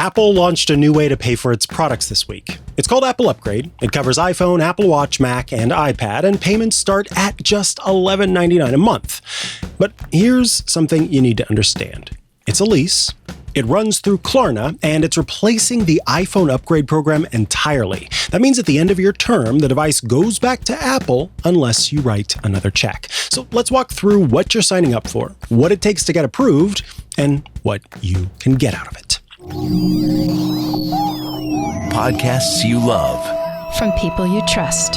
Apple launched a new way to pay for its products this week. It's called Apple Upgrade. It covers iPhone, Apple Watch, Mac, and iPad, and payments start at just $11.99 a month. But here's something you need to understand. It's a lease. It runs through Klarna, and it's replacing the iPhone upgrade program entirely. That means at the end of your term, the device goes back to Apple unless you write another check. So let's walk through what you're signing up for, what it takes to get approved, and what you can get out of it. Podcasts you love. From people you trust.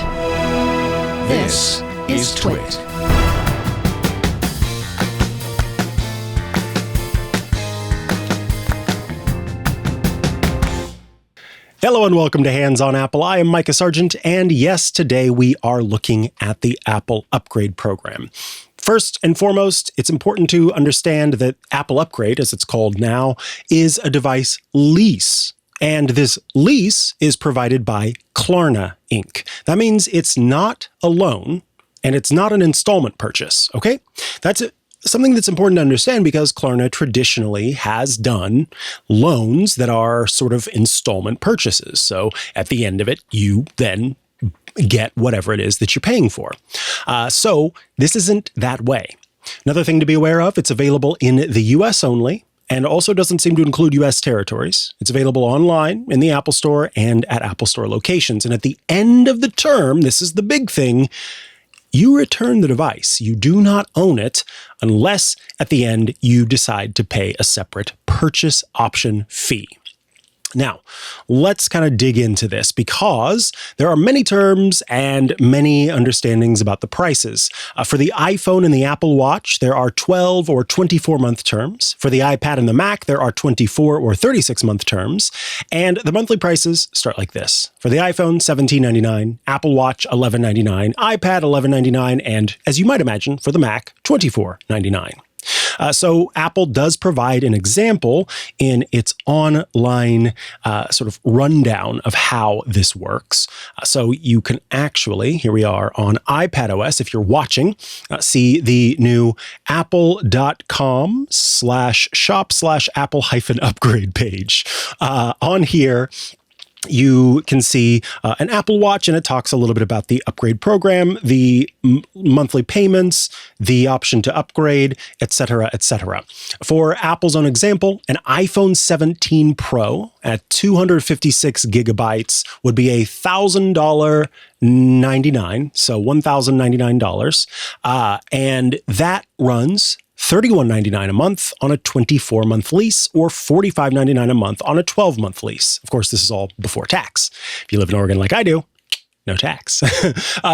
This is TWiT. Hello and welcome to Hands on Apple. I am Mikah Sargent, and yes, today we are looking at the Apple Upgrade program. First and foremost, it's important to understand that Apple Upgrade, as it's called now, is a device lease. And this lease is provided by Klarna, Inc. That means it's not a loan and it's not an installment purchase, okay? That's something that's important to understand because Klarna traditionally has done loans that are sort of installment purchases. So at the end of it, you then get whatever it is that you're paying for. So this isn't that way. Another thing to be aware of, it's available in the US only and also doesn't seem to include US territories. It's available online in the Apple Store and at Apple Store locations. And at the end of the term, this is the big thing, you return the device. You do not own it unless at the end you decide to pay a separate purchase option fee. Now, let's kind of dig into this because there are many terms and many understandings about the prices. For the iPhone and the Apple Watch, there are 12 or 24-month terms. For the iPad and the Mac, there are 24 or 36-month terms. And the monthly prices start like this. For the iPhone, $17.99, Apple Watch, $11.99, iPad, $11.99, and as you might imagine, for the Mac, $24.99. So Apple does provide an example in its online sort of rundown of how this works. So you can actually, here we are on iPadOS, if you're watching, see the new apple.com/shop/Apple-upgrade page. On here, you can see an Apple Watch, and it talks a little bit about the upgrade program, the monthly payments, the option to upgrade, etc., etc. For Apple's own example, an iPhone 17 Pro at 256 gigabytes would be $1,000.99, so $1,099, and that runs $31.99 a month on a 24-month lease or $45.99 a month on a 12-month lease. Of course, this is all before tax. If you live in Oregon like I do, no tax.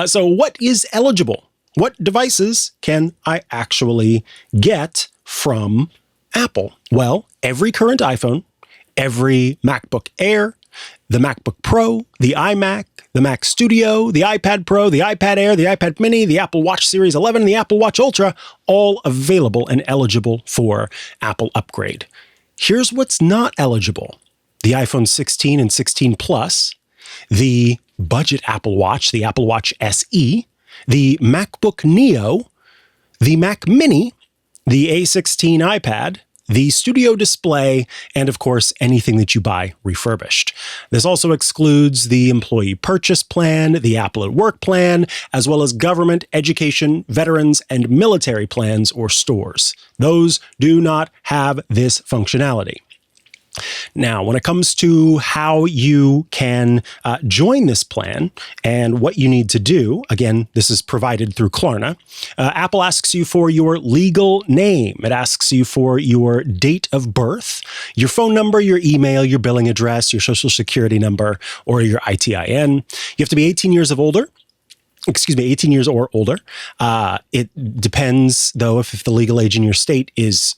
So what is eligible? What devices can I actually get from Apple? Well, every current iPhone, every MacBook Air, the MacBook Pro, the iMac, the Mac Studio, the iPad Pro, the iPad Air, the iPad Mini, the Apple Watch Series 11, and the Apple Watch Ultra, all available and eligible for Apple Upgrade. Here's what's not eligible. The iPhone 16 and 16 Plus, the budget Apple Watch, the Apple Watch SE, the MacBook Neo, the Mac Mini, the A16 iPad, the Studio Display, and of course, anything that you buy refurbished. This also excludes the Employee Purchase Plan, the Apple at Work Plan, as well as government, education, veterans, and military plans or stores. Those do not have this functionality. Now, when it comes to how you can join this plan and what you need to do, again, this is provided through Klarna. Apple asks you for your legal name. It asks you for your date of birth, your phone number, your email, your billing address, your social security number, or your ITIN. You have to be 18 years or older. It depends, though, if the legal age in your state is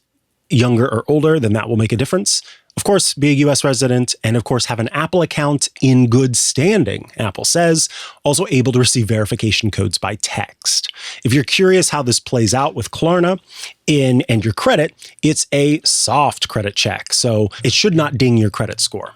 younger or older, then that will make a difference. Of course, be a U.S. resident and, of course, have an Apple account in good standing, Apple says, also able to receive verification codes by text. If you're curious how this plays out with Klarna and your credit, it's a soft credit check, so it should not ding your credit score.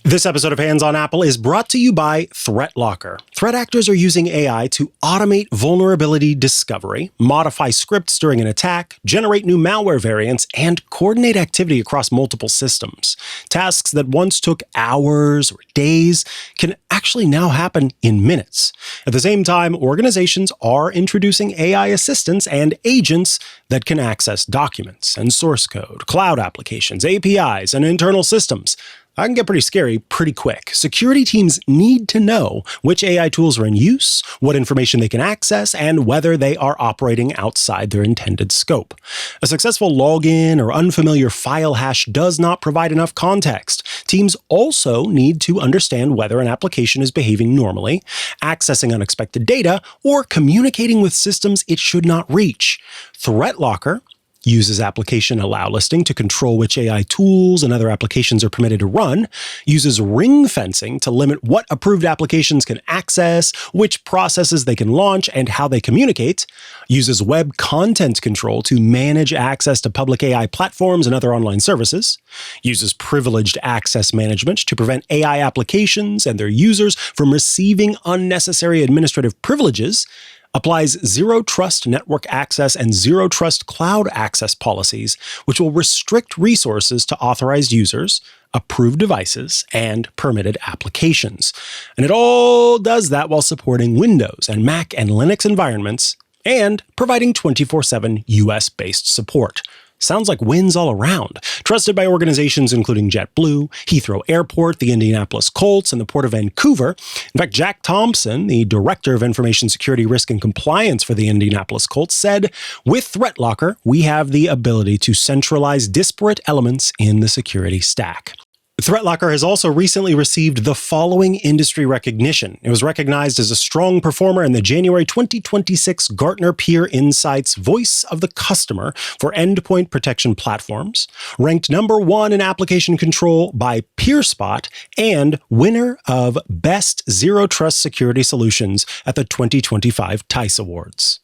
This episode of Hands on Apple is brought to you by ThreatLocker. Threat actors are using AI to automate vulnerability discovery, modify scripts during an attack, generate new malware variants, and coordinate activity across multiple systems. Tasks that once took hours or days can actually now happen in minutes. At the same time, organizations are introducing AI assistants and agents that can access documents and source code, cloud applications, APIs, and internal systems. That can get pretty scary pretty quick. Security teams need to know which AI tools are in use, what information they can access, and whether they are operating outside their intended scope. A successful login or unfamiliar file hash does not provide enough context. Teams also need to understand whether an application is behaving normally, accessing unexpected data, or communicating with systems it should not reach. ThreatLocker uses application allow listing to control which AI tools and other applications are permitted to run, uses ring fencing to limit what approved applications can access, which processes they can launch, and how they communicate, uses web content control to manage access to public AI platforms and other online services, uses privileged access management to prevent AI applications and their users from receiving unnecessary administrative privileges, applies zero trust network access and zero trust cloud access policies, which will restrict resources to authorized users, approved devices, and permitted applications. And it all does that while supporting Windows and Mac and Linux environments and providing 24/7 US-based support. Sounds like wins all around. Trusted by organizations including JetBlue, Heathrow Airport, the Indianapolis Colts, and the Port of Vancouver. In fact, Jack Thompson, the Director of Information Security Risk and Compliance for the Indianapolis Colts, said, "With ThreatLocker, we have the ability to centralize disparate elements in the security stack." ThreatLocker has also recently received the following industry recognition. It was recognized as a strong performer in the January 2026 Gartner Peer Insights Voice of the Customer for Endpoint Protection Platforms, ranked number 1 in application control by PeerSpot, and winner of Best Zero Trust Security Solutions at the 2025 TICE Awards.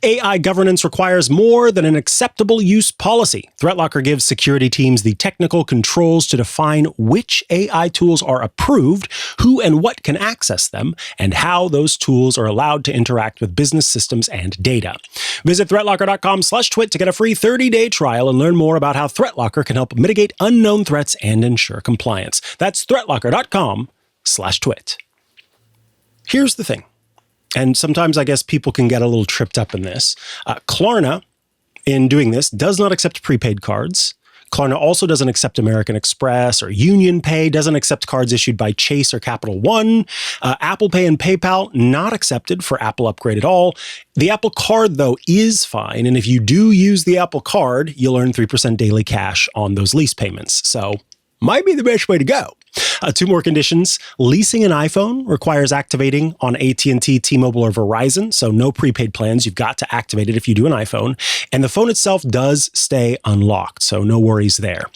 AI governance requires more than an acceptable use policy. ThreatLocker gives security teams the technical controls to define which AI tools are approved, who and what can access them, and how those tools are allowed to interact with business systems and data. Visit threatlocker.com/twit to get a free 30-day trial and learn more about how ThreatLocker can help mitigate unknown threats and ensure compliance. That's threatlocker.com/twit. Here's the thing. And sometimes I guess people can get a little tripped up in this. Klarna, in doing this, does not accept prepaid cards. Klarna also doesn't accept American Express or Union Pay, doesn't accept cards issued by Chase or Capital One. Apple Pay and PayPal, not accepted for Apple Upgrade at all. The Apple Card, though, is fine. And if you do use the Apple Card, you'll earn 3% daily cash on those lease payments. So might be the best way to go. 2 more conditions. Leasing an iPhone requires activating on AT&T, T-Mobile, or Verizon, so no prepaid plans. You've got to activate it if you do an iPhone. And the phone itself does stay unlocked, so no worries there.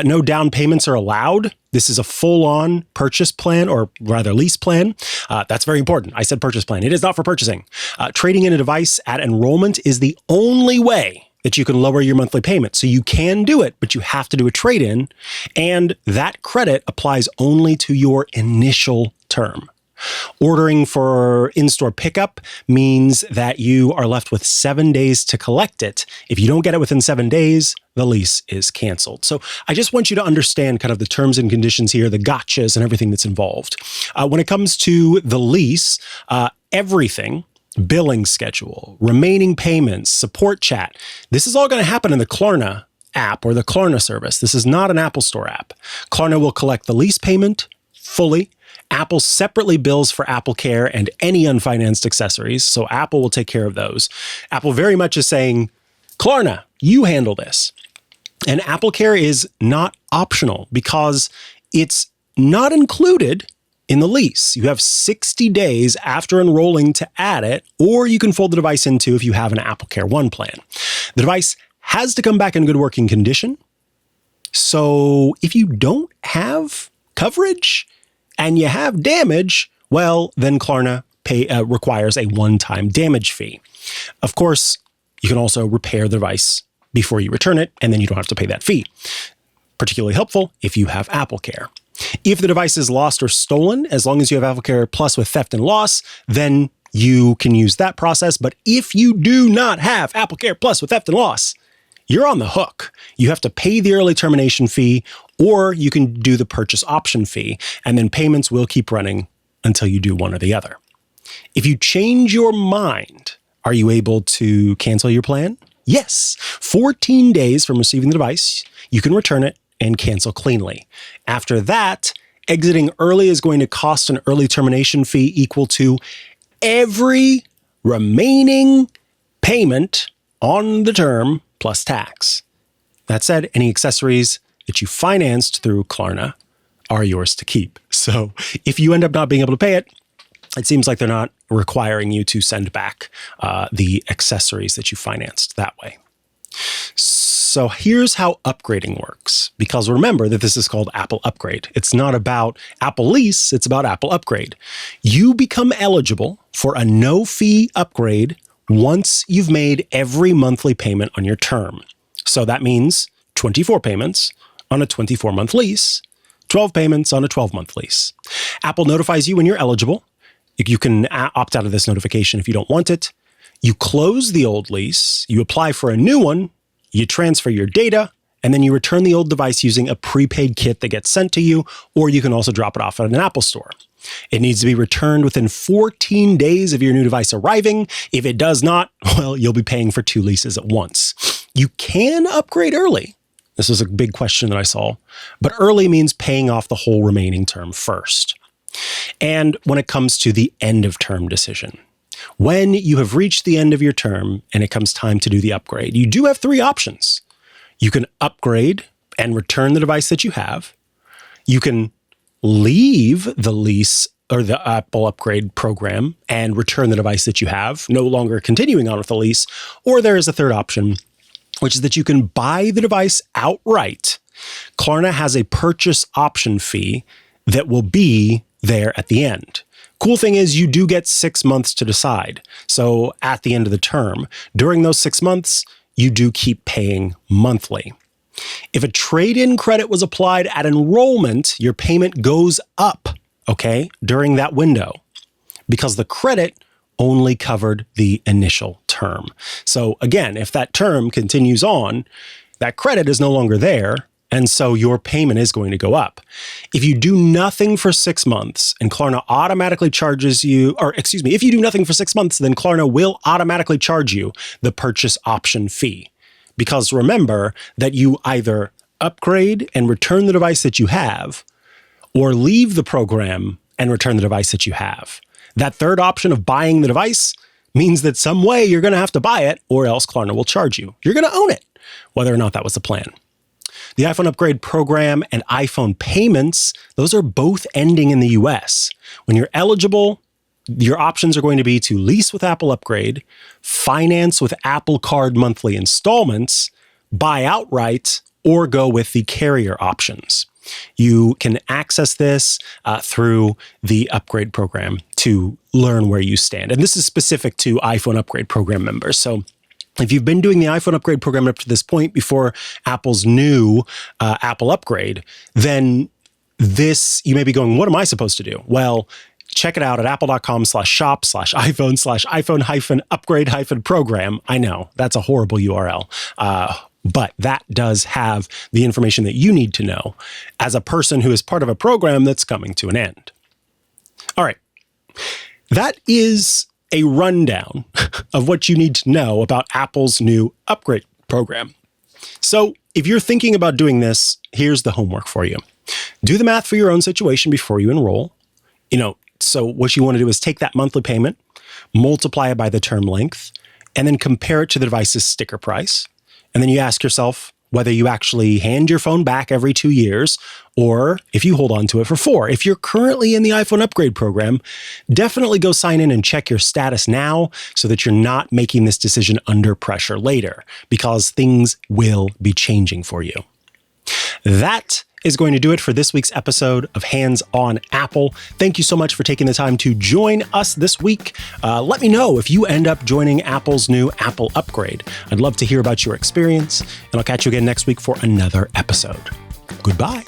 No down payments are allowed. This is a full-on purchase plan, or rather lease plan. That's very important. I said purchase plan. It is not for purchasing. Trading in a device at enrollment is the only way that you can lower your monthly payment. So you can do it, but you have to do a trade-in, and that credit applies only to your initial term. Ordering for in-store pickup means that you are left with 7 days to collect it. If you don't get it within 7 days, the lease is canceled. So I just want you to understand kind of the terms and conditions here, the gotchas and everything that's involved. When it comes to the lease, everything, billing schedule, remaining payments, support chat, this is all going to happen in the Klarna app or the Klarna service. This is not an Apple Store app. Klarna will collect the lease payment fully. Apple separately bills for Apple Care and any unfinanced accessories, so Apple will take care of those. Apple very much is saying, Klarna, you handle this. And Apple Care is not optional because it's not included in the lease. You have 60 days after enrolling to add it, or you can fold the device into if you have an Apple Care One plan. The device has to come back in good working condition. So if you don't have coverage and you have damage, well, then Klarna requires a one-time damage fee. Of course, you can also repair the device before you return it, and then you don't have to pay that fee. Particularly helpful if you have Apple Care. If the device is lost or stolen, as long as you have AppleCare Plus with theft and loss, then you can use that process. But if you do not have AppleCare Plus with theft and loss, you're on the hook. You have to pay the early termination fee, or you can do the purchase option fee, and then payments will keep running until you do one or the other. If you change your mind, are you able to cancel your plan? Yes. 14 days from receiving the device, you can return it and cancel cleanly. After that, exiting early is going to cost an early termination fee equal to every remaining payment on the term plus tax. That said, any accessories that you financed through Klarna are yours to keep. So if you end up not being able to pay it, it seems like they're not requiring you to send back the accessories that you financed that way. So here's how upgrading works, because remember that this is called Apple Upgrade. It's not about Apple Lease, it's about Apple Upgrade. You become eligible for a no-fee upgrade once you've made every monthly payment on your term. So that means 24 payments on a 24-month lease, 12 payments on a 12-month lease. Apple notifies you when you're eligible. You can opt out of this notification if you don't want it. You close the old lease, you apply for a new one, you transfer your data, and then you return the old device using a prepaid kit that gets sent to you, or you can also drop it off at an Apple store. It needs to be returned within 14 days of your new device arriving. If it does not, well, you'll be paying for 2 leases at once. You can upgrade early. This was a big question that I saw, but early means paying off the whole remaining term first. And when it comes to the end of term decision, when you have reached the end of your term and it comes time to do the upgrade, you do have 3 options. You can upgrade and return the device that you have. You can leave the lease or the Apple Upgrade program and return the device that you have, no longer continuing on with the lease. Or there is a third option, which is that you can buy the device outright. Klarna has a purchase option fee that will be there at the end. Cool thing is you do get 6 months to decide. So at the end of the term, during those 6 months, you do keep paying monthly. If a trade-in credit was applied at enrollment, your payment goes up, okay, during that window, because the credit only covered the initial term. So again, if that term continues on, that credit is no longer there, and so your payment is going to go up. If you do nothing for 6 months and Klarna automatically charges you, if you do nothing for 6 months, then Klarna will automatically charge you the purchase option fee. Because remember that you either upgrade and return the device that you have, or leave the program and return the device that you have. That third option of buying the device means that some way you're going to have to buy it, or else Klarna will charge you. You're going to own it, whether or not that was the plan. The iPhone Upgrade program and iPhone payments, those are both ending in the US. When you're eligible, your options are going to be to lease with Apple Upgrade, finance with Apple Card monthly installments, buy outright, or go with the carrier options. You can access this through the Upgrade program to learn where you stand. And this is specific to iPhone Upgrade program members. So if you've been doing the iPhone Upgrade program up to this point before Apple's new Apple Upgrade, then you may be going, what am I supposed to do? Well, check it out at apple.com/shop/iPhone-upgrade-program. I know that's a horrible URL, but that does have the information that you need to know as a person who is part of a program that's coming to an end. All right. That is a rundown of what you need to know about Apple's new upgrade program. So if you're thinking about doing this, here's the homework for you. Do the math for your own situation before you enroll. So what you want to do is take that monthly payment, multiply it by the term length, and then compare it to the device's sticker price. And then you ask yourself whether you actually hand your phone back every 2 years, or if you hold on to it for 4. If you're currently in the iPhone Upgrade program, definitely go sign in and check your status now so that you're not making this decision under pressure later, because things will be changing for you. That is going to do it for this week's episode of Hands on Apple. Thank you so much for taking the time to join us this week. Let me know if you end up joining Apple's new Apple Upgrade. I'd love to hear about your experience, and I'll catch you again next week for another episode. Goodbye.